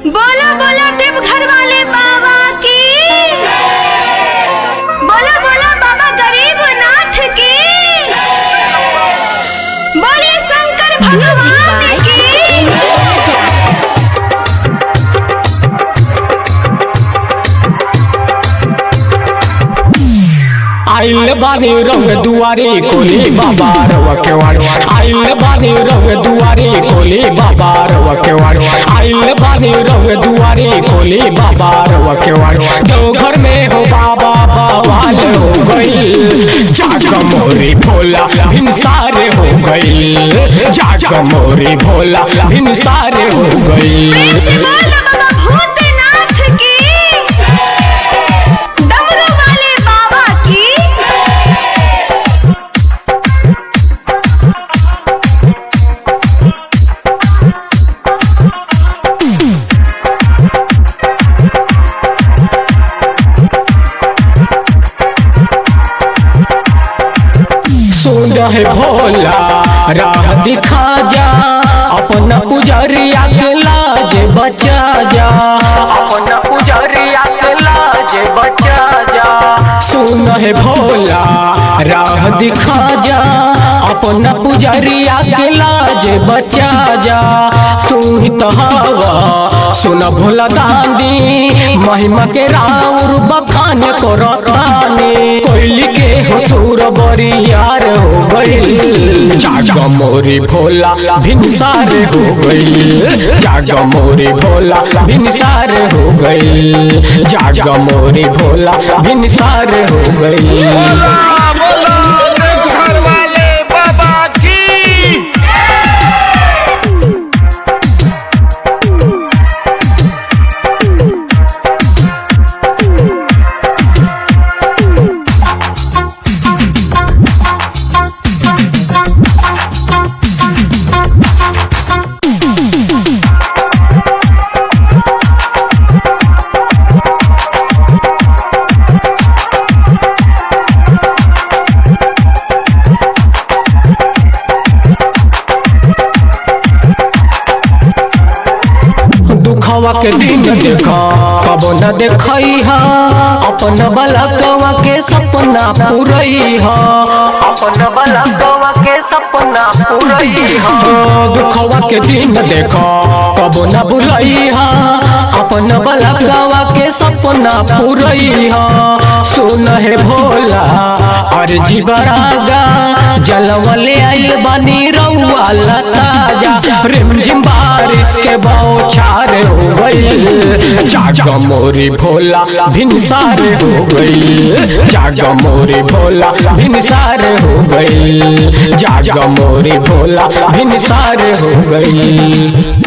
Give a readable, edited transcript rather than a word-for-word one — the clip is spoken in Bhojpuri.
बोलो बोलो देवघर वाले बाबा की। बोलो बोलो बाबा गरीबनाथ की। बोलिए शंकर भगवान की। आइल बानी रंग दुआरे खोली बाबा रवा के वाड़। आइल बानी रंग दुआरे खोली बाबा रवा के वाड़। आइल बानी रंग दुआरे खोली बाबा रवा के वाड़। देवघर में हो बाबा बवाल हो गई। जाग मोरी भोला भिनसार हो गई। जाग मोरी भोला भिनसार हो गई। सुन है भोला राह दिखा जा। अपना पुजरिया के लाज बचा जा। अपना पुजरिया के लाज बचा जा। सुन है भोला राह दिखा जा। अपना पुजरिया के लाज बचा जा। तू ही तो हवा सुन भोला दानी। महिमा के राउर बखान को रतानी। कोयली के हुसूर बरियार हो गई। जाग मोरी भोला भिनसार हो गई। जाग मोरी भोला भिनसार हो गई। जाग मोरी भोला भिनसार हो गई। दुखवा के दिन देखा कबो न देखई हा। अपन बलकवा के सपना पूरई हा। अपन बलकवा के सपना पूरई हा। दुखवा के दिन देखा कबो न बुलई हा। अपन बलकवा के सपना पूरई हा। सुन है भोला अर्जी बरागा। जलवले आइल बानी रउआ लताजा। रिमझिम बारिश के बौछार हो गई। जाग मोरी भोला भिनसार हो गई। जाग मोरी भोला भिनसार हो गई। जाग मोरी भोला भिनसार हो गई।